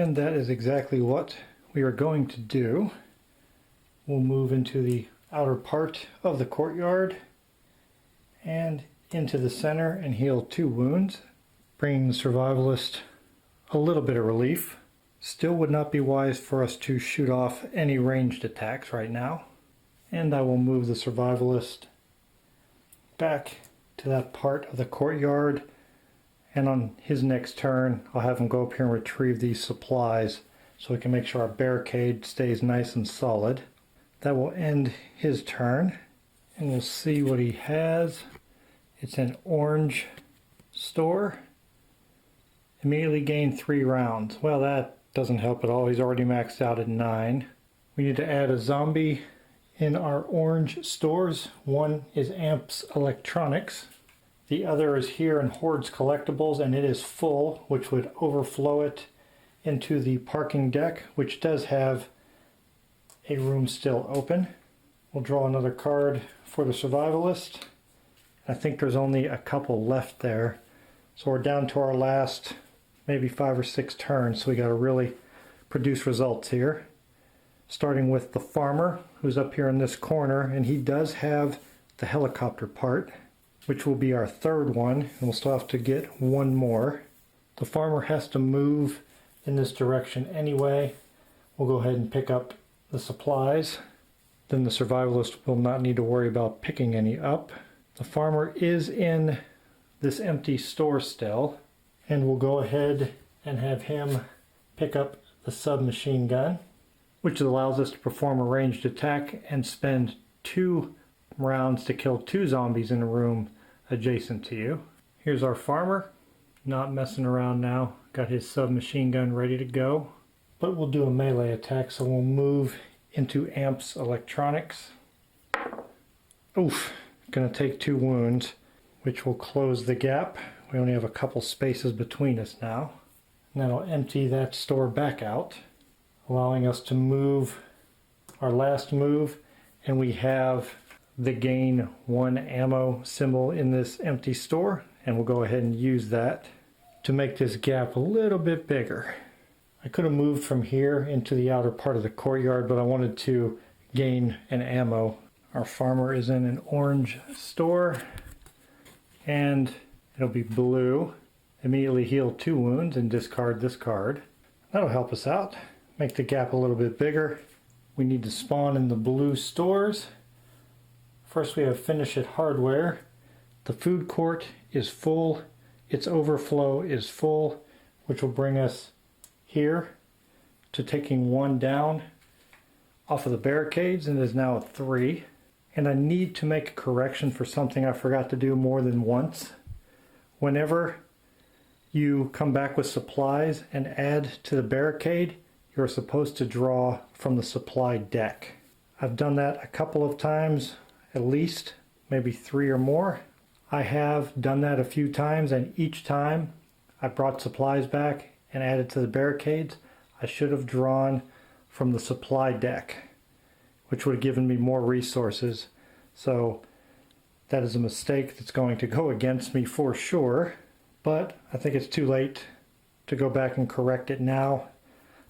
And that is exactly what we are going to do. We'll move into the outer part of the courtyard and into the center and heal 2 wounds, bringing the survivalist a little bit of relief. Still would not be wise for us to shoot off any ranged attacks right now. And I will move the survivalist back to that part of the courtyard, and on his next turn I'll have him go up here and retrieve these supplies so we can make sure our barricade stays nice and solid. That will end his turn, and we'll see what he has. It's an orange store. Immediately gain 3 rounds. Well, that doesn't help at all. He's already maxed out at 9. We need to add a zombie in our orange stores. One is Amps Electronics. The other is here in Hordes Collectibles, and it is full, which would overflow it into the parking deck, which does have a room still open. We'll draw another card for the survivalist. I think there's only a couple left there. So we're down to our last maybe 5 or 6 turns, so we got to really produce results here. Starting with the farmer, who's up here in this corner, and he does have the helicopter part, which will be our 3rd one, and we'll still have to get 1 more. The farmer has to move in this direction anyway. We'll go ahead and pick up the supplies. Then the survivalist will not need to worry about picking any up. The farmer is in this empty store still, and we'll go ahead and have him pick up the submachine gun, which allows us to perform a ranged attack and spend 2 rounds to kill 2 zombies in a room adjacent to you. Here's our farmer, not messing around now, got his submachine gun ready to go. But we'll do a melee attack, so we'll move into Amps Electronics. Oof, gonna take 2 wounds, which will close the gap. We only have a couple spaces between us now. And that'll empty that store back out, allowing us to move our last move, and we have the gain 1 ammo symbol in this empty store, and we'll go ahead and use that to make this gap a little bit bigger. I could have moved from here into the outer part of the courtyard, but I wanted to gain an ammo. Our farmer is in an orange store, and it'll be blue. Immediately heal 2 wounds and discard this card. That'll help us out, make the gap a little bit bigger. We need to spawn in the blue stores. First we have Finish It Hardware. The food court is full. Its overflow is full, which will bring us here to taking 1 down off of the barricades, and is now a 3. And I need to make a correction for something I forgot to do more than once. Whenever you come back with supplies and add to the barricade, you're supposed to draw from the supply deck. I've done that a couple of times, at least, maybe 3 or more. I have done that a few times, and each time I brought supplies back and added to the barricades, I should have drawn from the supply deck, which would have given me more resources. So that is a mistake that's going to go against me for sure, but I think it's too late to go back and correct it now.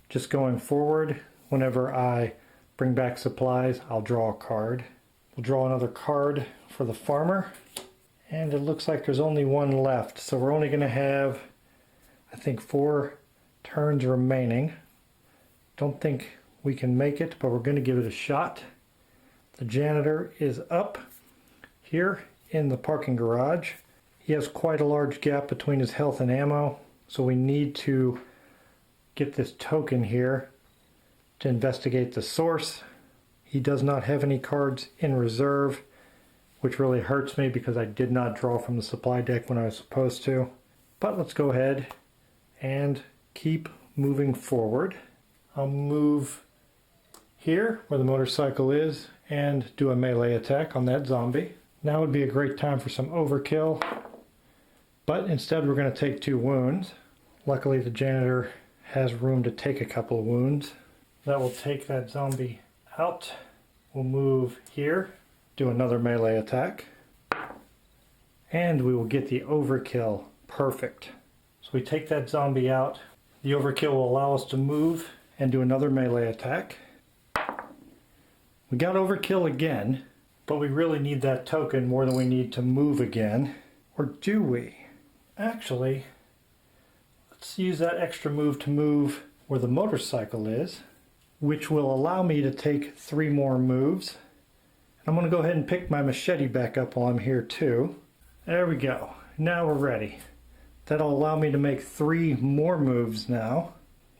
Just going forward, whenever I bring back supplies, I'll draw a card. We'll draw another card for the farmer, and it looks like there's only 1 left, so we're only going to have, I think, 4 turns remaining. Don't think we can make it, but we're going to give it a shot. The janitor is up here in the parking garage. He has quite a large gap between his health and ammo, so we need to get this token here to investigate the source. He does not have any cards in reserve, which really hurts me because I did not draw from the supply deck when I was supposed to. But let's go ahead and keep moving forward. I'll move here where the motorcycle is and do a melee attack on that zombie. Now would be a great time for some overkill, but instead we're going to take 2 wounds. Luckily the janitor has room to take a couple of wounds. That will take that zombie out. We'll move here, do another melee attack, and we will get the overkill. Perfect. So we take that zombie out. The overkill will allow us to move and do another melee attack. We got overkill again, but we really need that token more than we need to move again. Or do we? Actually, let's use that extra move to move where the motorcycle is, which will allow me to take 3 more moves. I'm going to go ahead and pick my machete back up while I'm here too. There we go. Now we're ready. That'll allow me to make 3 more moves now.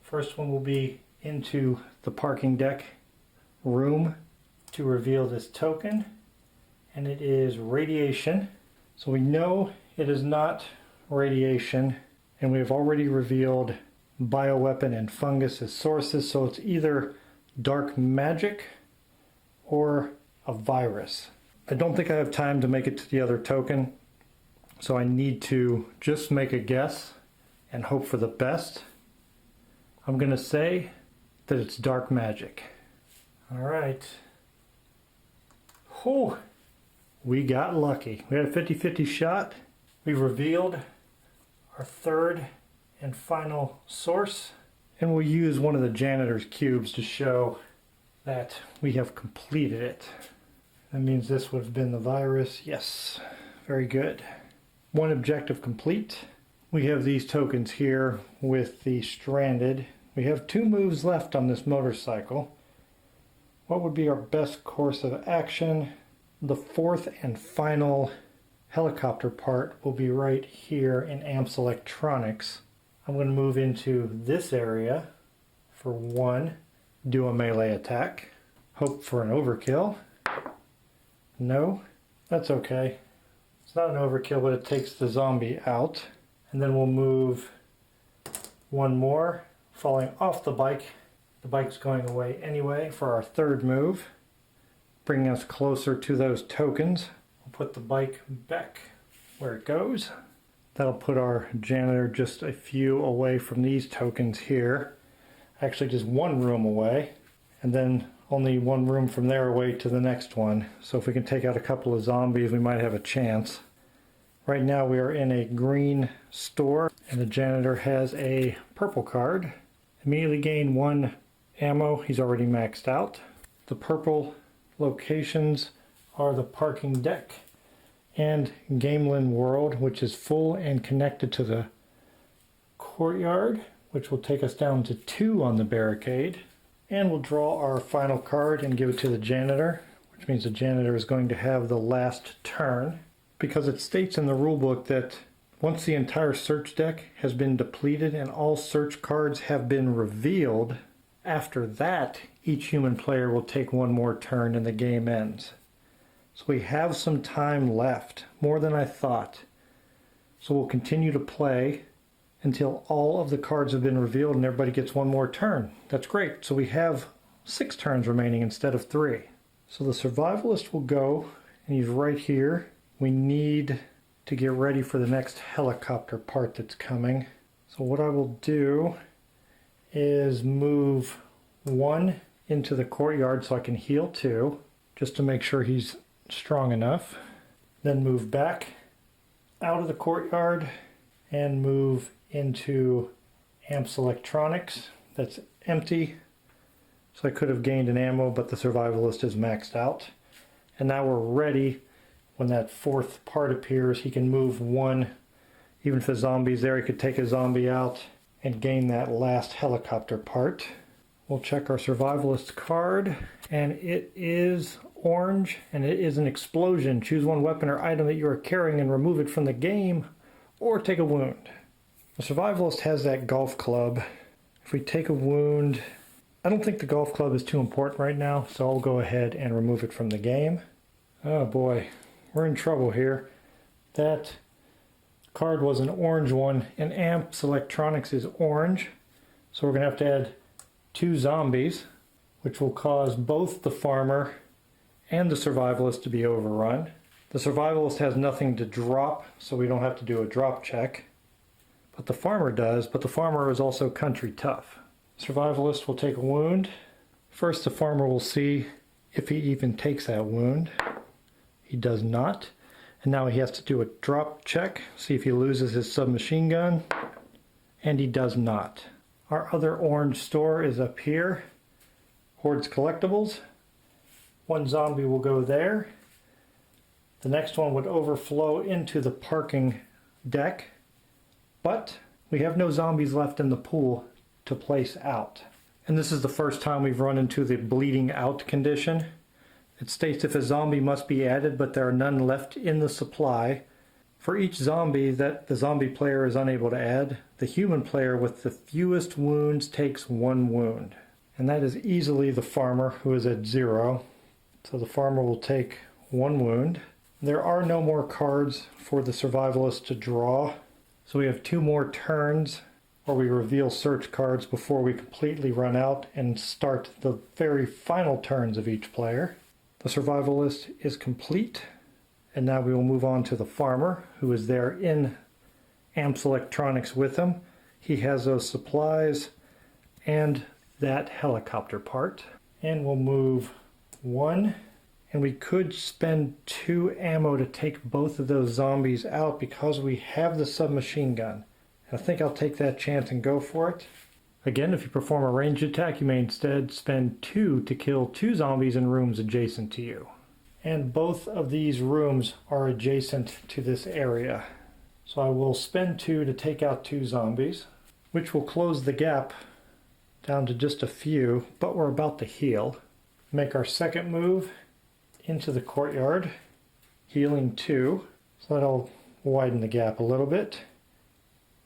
First one will be into the parking deck room to reveal this token. And it is radiation. So we know it is not radiation. And we have already revealed bioweapon and fungus as sources. So it's either dark magic or a virus. I don't think I have time to make it to the other token. So I need to just make a guess and hope for the best. I'm going to say that it's dark magic. All right. Whew. We got lucky. We had a 50-50 shot. We revealed our third and final source. And we'll use one of the janitor's cubes to show that we have completed it. That means this would have been the virus. Yes. Very good. One objective complete. We have these tokens here with the stranded. We have 2 moves left on this motorcycle. What would be our best course of action? The 4th and final helicopter part will be right here in Amps Electronics. I'm going to move into this area for 1, do a melee attack, hope for an overkill. No, that's okay. It's not an overkill, but it takes the zombie out. And then we'll move 1 more, falling off the bike. The bike's going away anyway for our 3rd move, bringing us closer to those tokens. We'll put the bike back where it goes. That'll put our janitor just a few away from these tokens here. Actually just 1 room away, and then only 1 room from there away to the next one. So if we can take out a couple of zombies, we might have a chance. Right now we are in a green store, and the janitor has a purple card. Immediately gain 1 ammo. He's already maxed out. The purple locations are the parking deck and Gamelin World, which is full and connected to the courtyard, which will take us down to 2 on the barricade. And we'll draw our final card and give it to the janitor, which means the janitor is going to have the last turn, because it states in the rulebook that once the entire search deck has been depleted and all search cards have been revealed, after that each human player will take 1 more turn and the game ends. So we have some time left, more than I thought. So we'll continue to play until all of the cards have been revealed and everybody gets 1 more turn. That's great. So we have 6 turns remaining instead of 3. So the survivalist will go, and he's right here. We need to get ready for the next helicopter part that's coming. So what I will do is move 1 into the courtyard so I can heal 2, just to make sure he's strong enough. Then move back out of the courtyard and move into Amps Electronics. That's empty. So I could have gained an ammo, but the survivalist is maxed out. And now we're ready. When that 4th part appears, he can move 1. Even if the zombie's there, he could take a zombie out and gain that last helicopter part. We'll check our survivalist card, and it is orange, and it is an explosion. Choose 1 weapon or item that you are carrying and remove it from the game, or take a wound. The survivalist has that golf club. If we take a wound, I don't think the golf club is too important right now, so I'll go ahead and remove it from the game. Oh boy, we're in trouble here. That card was an orange one, and Amps Electronics is orange. So we're going to have to add 2 zombies, which will cause both the farmer and the survivalist to be overrun. The survivalist has nothing to drop, so we don't have to do a drop check. But the farmer does, but the farmer is also country tough. Survivalist will take a wound. First, the farmer will see if he even takes that wound. He does not. And now he has to do a drop check, see if he loses his submachine gun. And he does not. Our other orange store is up here, Horde's Collectibles. One zombie will go there. The next one would overflow into the parking deck, but we have no zombies left in the pool to place out. And this is the first time we've run into the bleeding out condition. It states if a zombie must be added, but there are none left in the supply. For each zombie that the zombie player is unable to add, the human player with the fewest wounds takes 1 wound. And that is easily the farmer, who is at 0. So the farmer will take 1 wound. There are no more cards for the survivalist to draw. So we have 2 more turns where we reveal search cards before we completely run out and start the very final turns of each player. The survivalist is complete. And now we will move on to the farmer, who is there in Amps Electronics with him. He has those supplies and that helicopter part. And we'll move 1. And we could spend 2 ammo to take both of those zombies out because we have the submachine gun. And I think I'll take that chance and go for it. Again, if you perform a ranged attack, you may instead spend 2 to kill 2 zombies in rooms adjacent to you. And both of these rooms are adjacent to this area. So I will spend 2 to take out 2 zombies, which will close the gap down to just a few, but we're about to heal. Make our second move into the courtyard, healing 2. So that'll widen the gap a little bit.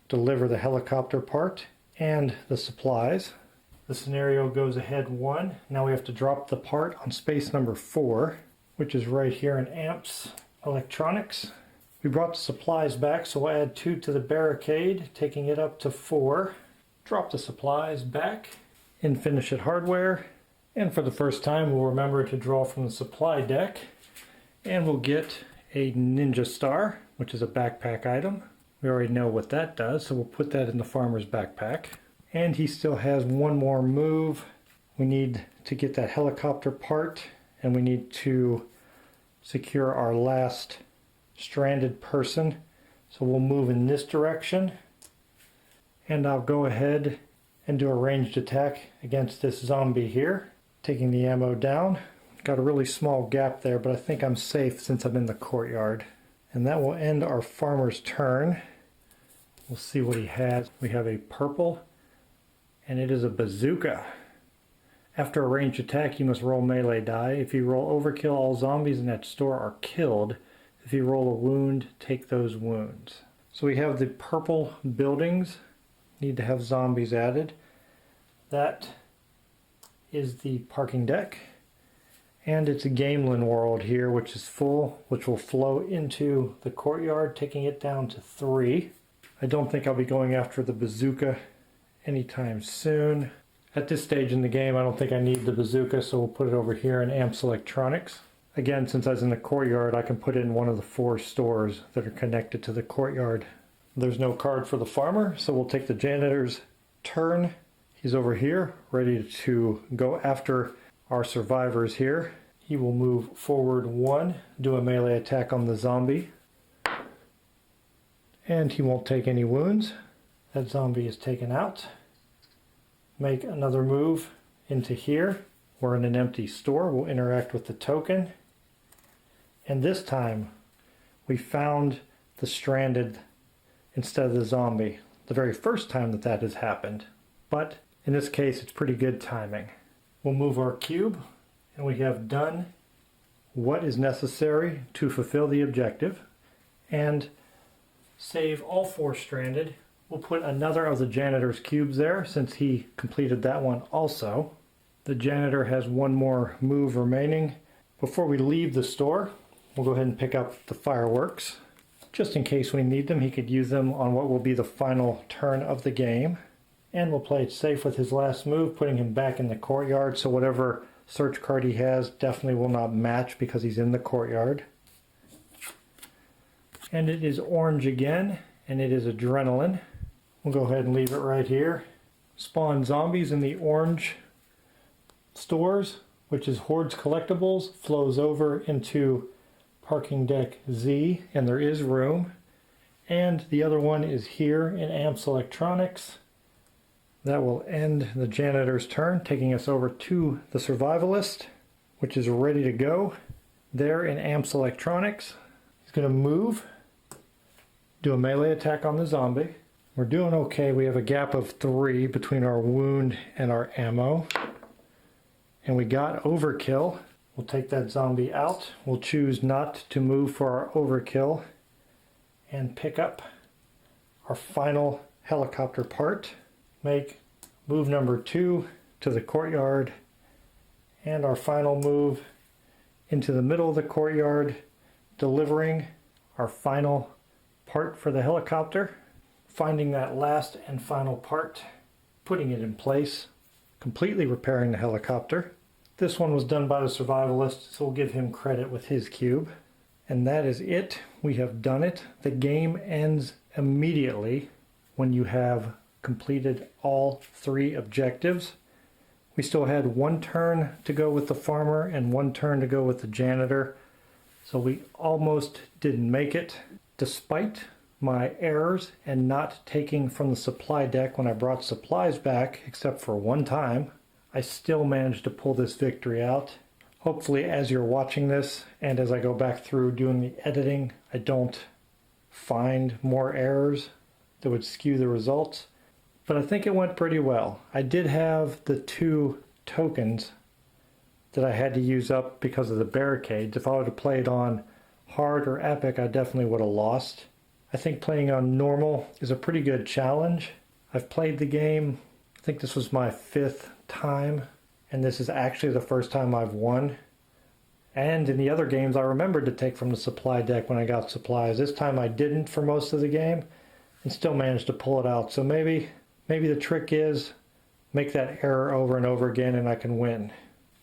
Deliver the helicopter part and the supplies. The scenario goes ahead 1. Now we have to drop the part on space number 4. Which is right here in Amps Electronics. We brought the supplies back, so we'll add 2 to the barricade, taking it up to 4. Drop the supplies back in Finish It Hardware. And for the first time, we'll remember to draw from the supply deck. And we'll get a Ninja Star, which is a backpack item. We already know what that does, so we'll put that in the farmer's backpack. And he still has 1 more move. We need to get that helicopter part. And we need to secure our last stranded person. So we'll move in this direction. And I'll go ahead and do a ranged attack against this zombie here. Taking the ammo down. Got a really small gap there, but I think I'm safe since I'm in the courtyard. And that will end our farmer's turn. We'll see what he has. We have a purple, and it is a bazooka. After a ranged attack, you must roll melee die. If you roll overkill, all zombies in that store are killed. If you roll a wound, take those wounds. So we have the purple buildings. Need to have zombies added. That is the parking deck. And it's a Gamelin world here, which is full, which will flow into the courtyard, taking it down to 3. I don't think I'll be going after the bazooka anytime soon. At this stage in the game, I don't think I need the bazooka, so we'll put it over here in Amps Electronics. Again, since I was in the courtyard, I can put it in one of the 4 stores that are connected to the courtyard. There's no card for the farmer, so we'll take the janitor's turn. He's over here, ready to go after our survivors here. He will move forward 1, do a melee attack on the zombie. And he won't take any wounds. That zombie is taken out. Make another move into here. We're in an empty store. We'll interact with the token. And this time, we found the stranded instead of the zombie. The very first time that that has happened. But in this case, it's pretty good timing. We'll move our cube, and we have done what is necessary to fulfill the objective. And save all 4 stranded. We'll put another of the janitor's cubes there since he completed that one also. The janitor has 1 more move remaining. Before we leave the store, we'll go ahead and pick up the fireworks. Just in case we need them, he could use them on what will be the final turn of the game. And we'll play it safe with his last move, putting him back in the courtyard, so whatever search card he has definitely will not match because he's in the courtyard. And it is orange again, and it is adrenaline. We'll go ahead and leave it right here. Spawn zombies in the orange stores, which is Horde's Collectibles, flows over into parking deck Z, and there is room. And the other one is here in Amps Electronics. That will end the janitor's turn, taking us over to the survivalist, which is ready to go. There in Amps Electronics. He's going to move, do a melee attack on the zombie. We're doing okay. We have a gap of 3 between our wound and our ammo. And we got overkill. We'll take that zombie out. We'll choose not to move for our overkill and pick up our final helicopter part. Make move number 2 to the courtyard, and our final move into the middle of the courtyard, delivering our final part for the helicopter, finding that last and final part, putting it in place, completely repairing the helicopter. This one was done by the survivalist, so we'll give him credit with his cube. And that is it. We have done it. The game ends immediately when you have completed all 3 objectives. We still had 1 turn to go with the farmer and 1 turn to go with the janitor, so we almost didn't make it. Despite my errors and not taking from the supply deck when I brought supplies back, except for 1 time, I still managed to pull this victory out. Hopefully, as you're watching this and as I go back through doing the editing, I don't find more errors that would skew the results. But I think it went pretty well. I did have the 2 tokens that I had to use up because of the barricades. If I would have played on hard or epic, I definitely would have lost. I think playing on normal is a pretty good challenge. I've played the game, I think this was my 5th time, and this is actually the first time I've won. And in the other games, I remembered to take from the supply deck when I got supplies. This time I didn't for most of the game and still managed to pull it out. So maybe the trick is make that error over and over again and I can win.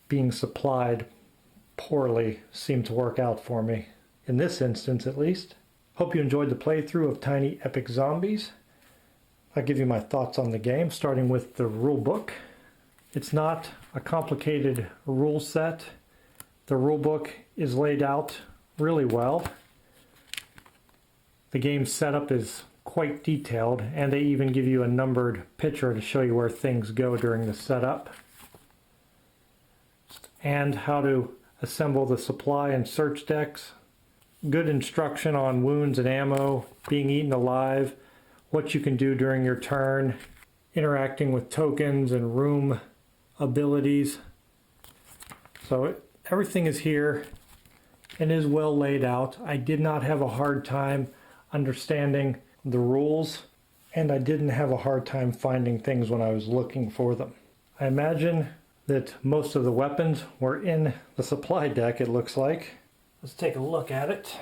Being supplied poorly seemed to work out for me, in this instance at least. Hope you enjoyed the playthrough of Tiny Epic Zombies. I'll give you my thoughts on the game, starting with the rule book. It's not a complicated rule set. The rule book is laid out really well. The game setup is quite detailed, and they even give you a numbered picture to show you where things go during the setup and how to assemble the supply and search decks. Good instruction on wounds and ammo, being eaten alive, what you can do during your turn, interacting with tokens and room abilities. So everything is here and is well laid out. I did not have a hard time understanding the rules, and I didn't have a hard time finding things when I was looking for them. I imagine that most of the weapons were in the supply deck, it looks like. Let's take a look at it.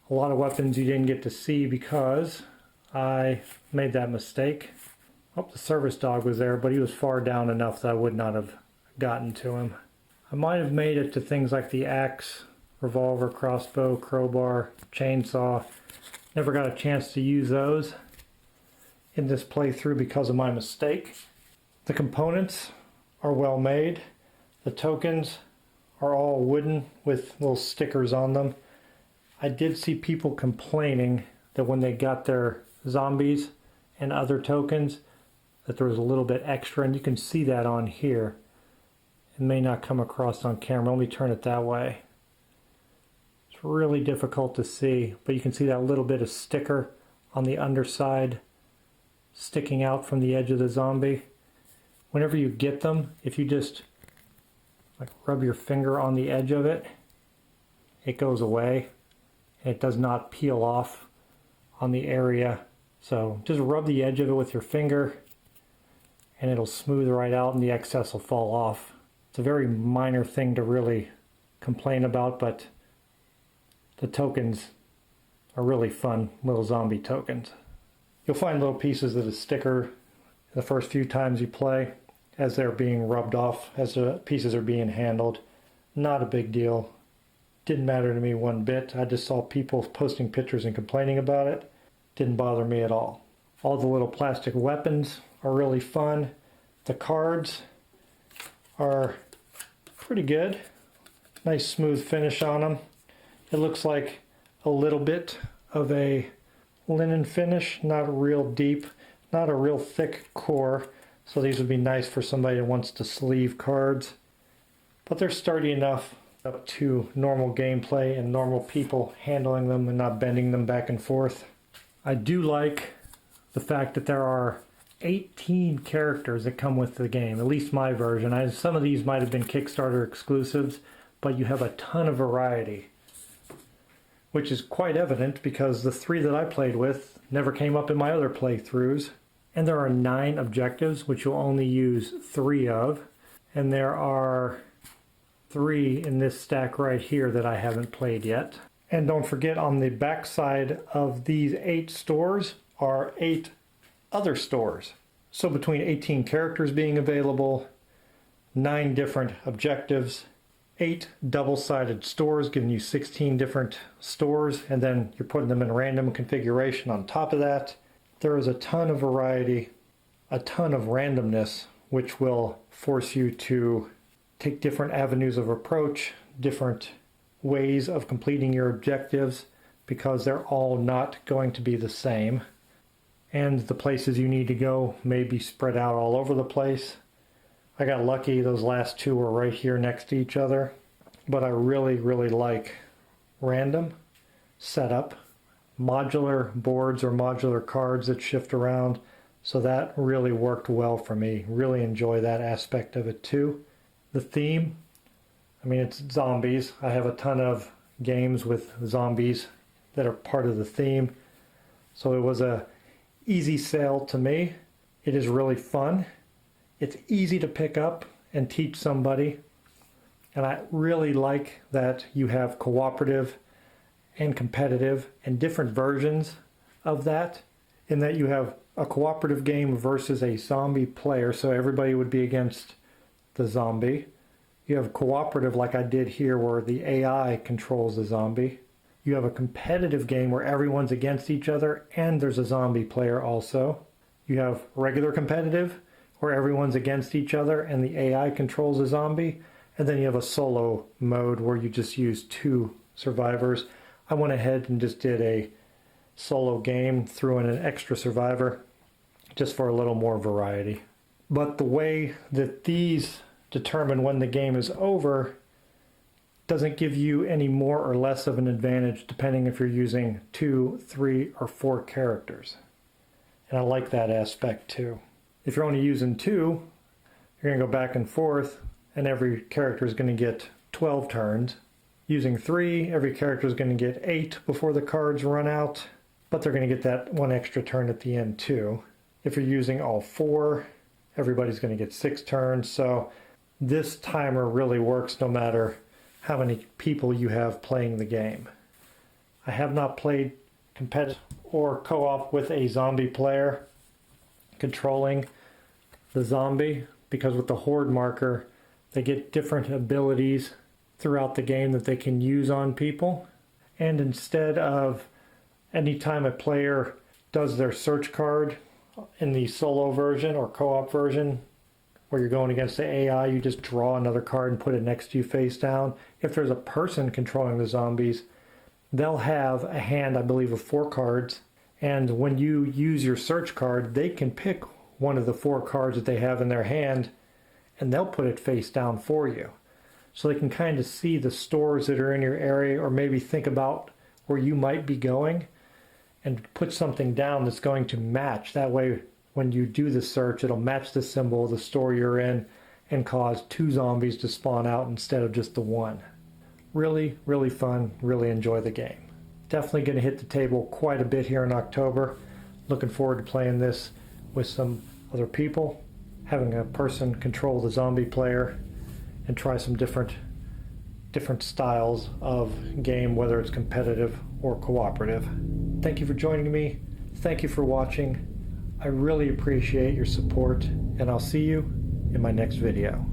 A lot of weapons you didn't get to see because I made that mistake. Oh, the service dog was there, but he was far down enough that I would not have gotten to him. I might have made it to things like the axe, revolver, crossbow, crowbar, chainsaw. Never got a chance to use those in this playthrough because of my mistake. The components are well made. The tokens are all wooden with little stickers on them. I did see people complaining that when they got their zombies and other tokens that there was a little bit extra, and you can see that on here. It may not come across on camera. Let me turn it that way. It's really difficult to see, but you can see that little bit of sticker on the underside sticking out from the edge of the zombie. Whenever you get them, if you just rub your finger on the edge of it, it goes away and it does not peel off on the area. So just rub the edge of it with your finger and it'll smooth right out and the excess will fall off. It's a very minor thing to really complain about, but the tokens are really fun, little zombie tokens. You'll find little pieces of the sticker the first few times you play as they're being rubbed off, as the pieces are being handled. Not a big deal. Didn't matter to me one bit. I just saw people posting pictures and complaining about it. Didn't bother me at all. All the little plastic weapons are really fun. The cards are pretty good. Nice smooth finish on them. It looks like a little bit of a linen finish, not real deep, not a real thick core, So these would be nice for somebody that wants to sleeve cards. But they're sturdy enough up to normal gameplay and normal people handling them and not bending them back and forth. I do like the fact that there are 18 characters that come with the game, at least my version. Some of these might have been Kickstarter exclusives, but you have a ton of variety, which is quite evident because the 3 that I played with never came up in my other playthroughs. And there are 9 objectives, which you'll only use 3 of, and there are 3 in this stack right here that I haven't played yet. And don't forget, on the back side of these 8 stores are 8 other stores. So between 18 characters being available, 9 different objectives, 8 double-sided stores giving you 16 different stores, and then you're putting them in random configuration on top of that. There is a ton of variety, a ton of randomness, which will force you to take different avenues of approach, different ways of completing your objectives, because they're all not going to be the same. And the places you need to go may be spread out all over the place. I got lucky, those last 2 were right here next to each other. But I really, really like random setup, modular boards or modular cards that shift around. So that really worked well for me. Really enjoy that aspect of it too. The theme, I mean, it's zombies. I have a ton of games with zombies that are part of the theme. So it was a easy sale to me. It is really fun. It's easy to pick up and teach somebody. And I really like that you have cooperative and competitive and different versions of that, in that you have a cooperative game versus a zombie player, so everybody would be against the zombie. You have cooperative like I did here where the AI controls the zombie. You have a competitive game where everyone's against each other and there's a zombie player also. You have regular competitive where everyone's against each other and the AI controls the zombie. And then you have a solo mode where you just use 2 survivors. I went ahead and just did a solo game, threw in an extra survivor just for a little more variety. But the way that these determine when the game is over doesn't give you any more or less of an advantage depending if you're using 2, 3, or 4 characters. And I like that aspect too. If you're only using 2, you're going to go back and forth and every character is going to get 12 turns. Using 3, every character is going to get 8 before the cards run out, but they're going to get that 1 extra turn at the end too. If you're using all 4, everybody's going to get 6 turns. So this timer really works no matter how many people you have playing the game. I have not played competitive or co-op with a zombie player controlling the zombie, because with the horde marker they get different abilities throughout the game that they can use on people. And instead of any time a player does their search card in the solo version or co-op version where you're going against the AI, you just draw another card and put it next to you face down. If there's a person controlling the zombies, they'll have a hand, I believe, of 4 cards. And when you use your search card, they can pick one of the 4 cards that they have in their hand and they'll put it face down for you. So they can kind of see the stores that are in your area, or maybe think about where you might be going and put something down that's going to match. That way, when you do the search, it'll match the symbol of the store you're in and cause 2 zombies to spawn out instead of just the 1. Really, really fun. Really enjoy the game. Definitely going to hit the table quite a bit here in October. Looking forward to playing this with some other people, having a person control the zombie player, and try some different styles of game, whether it's competitive or cooperative. Thank you for joining me. Thank you for watching. I really appreciate your support, and I'll see you in my next video.